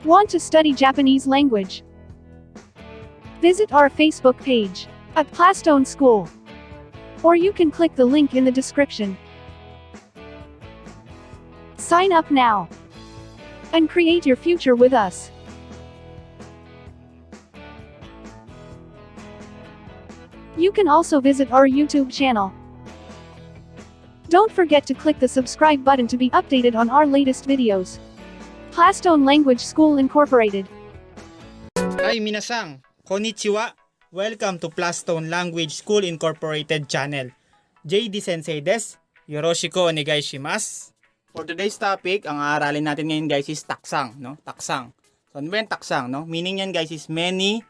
Want to study Japanese language? Visit our Facebook page at Plastone School. Or you can click the link in the description. Sign up now and create your future with us. You can also visit our YouTube channel. Don't forget to click the subscribe button to be updated on our latest videos. Plastone Language School Incorporated. Hi minasang, konnichiwa. Welcome to Plastone Language School Incorporated channel. JD Sensei desu. Yoroshiko onegai shimasu. For today's topic, ang aaralin natin ngayon guys is taksang, no? Taksang. So ano ba yung taksang, no? Meaning yan guys is many,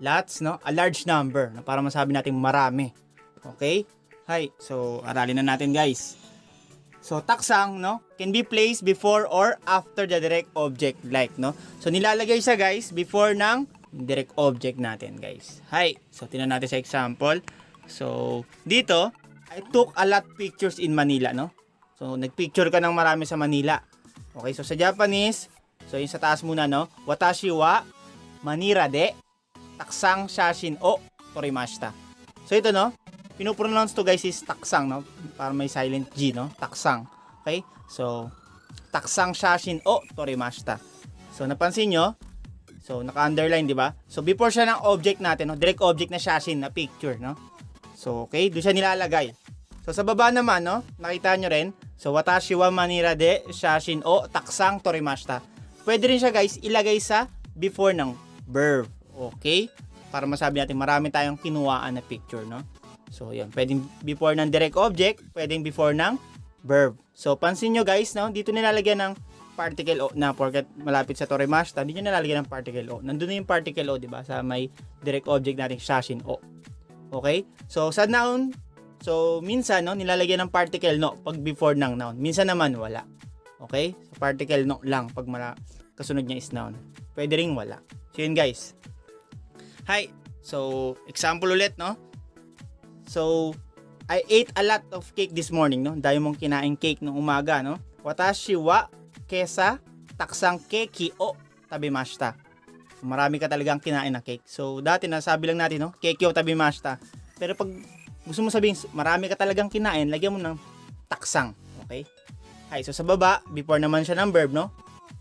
lots, no? A large number, no? Para masabi natin marami. Okay? Hi. So aralin na natin guys. So taksang, no? Can be placed before or after the direct object like, no? So nilalagay siya guys before ng direct object natin guys. Hi. So tingnan natin sa example. So dito, I took a lot pictures in Manila, no? So nagpicture ka ng marami sa Manila. Okay, so sa Japanese, so yung sa taas muna, no? Watashi wa Manila de taksang shashin o torimashita. So ito, no? Pinopronounce to guys is taksang, no? Para may silent G, no? Taksang. Okay? So taksang shashin o torimashita. So napansin nyo? So naka-underline, di ba? So before siya ng object natin, no? Direct object na shashin na picture, no? So okay, doon siya nilalagay. So sa baba naman, no? Nakita nyo rin. So watashi wa Manila de shashin o taksang torimashita. Pwede rin siya guys ilagay sa before ng verb. Okay? Para masabi natin marami tayong kinuhaan na picture, no? So yan, pwedeng before ng direct object, pwedeng before ng verb. So pansin nyo guys, no? Dito nilalagyan ng particle o na porket malapit sa torimashita, dito nilalagyan ng particle o. Nandun na yung particle o, di ba? Sa may direct object natin shashin o. Okay? So sa noun, so minsan, no, nilalagyan ng particle no pag before ng noun. Minsan naman wala. Okay? So particle no lang pag kasunod niya is noun. Pwede ring wala. So yun guys. Hi. So example ulit, no? So I ate a lot of cake this morning, no? Dahil mong kinain cake nung umaga, no? Watashi wa kesa taksang keki o tabimashita. Marami ka talagang kinain na cake. So dati nasabi lang natin, no? Keki o tabimashita. Pero pag gusto mo sabihin marami ka talagang kinain, lagyan mo ng taksang. Okay? Hi, so sa baba, before naman siya ng verb, no?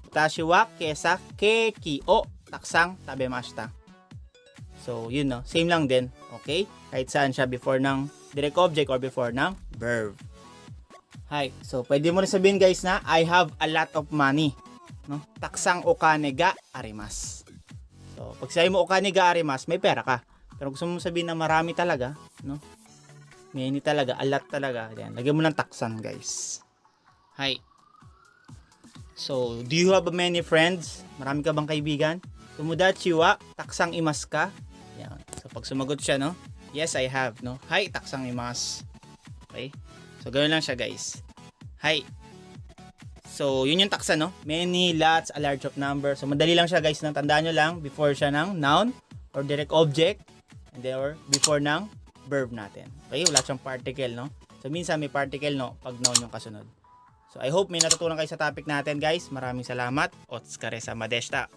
Watashi wa kesa keki o taksang tabemashita. So, yun, no? Same lang din. Okay? Kahit saan siya before ng direct object or before ng verb. Hi, so pwede mo rin sabihin guys na I have a lot of money. No? Taksang okane ga arimasu. So, pag sabi mo okane ga arimasu, may pera ka. Pero gusto mo sabihin na marami talaga, no? Many talaga, a lot talaga. Yan, lagyan mo ng taksang, guys. Hi. So, do you have many friends? Marami ka bang kaibigan? Tomodachi wa taksang imasu ka? Yan. So, pag sumagot siya, no? Yes, I have, no? Hi, taksang imasu. Okay? So, ganoon lang siya, guys. Hi. So, yun yung taksa, no? Many, lots, a large of number. So, madali lang siya, guys. Tandaan nyo lang, before siya ng noun or direct object. And then, or before ng verb natin. Okay, wala siyang particle, no? So, minsan may particle, no? Pag noun yung kasunod. So, I hope may natutunan kayo sa topic natin, guys. Maraming salamat. Otsukaresama deshita.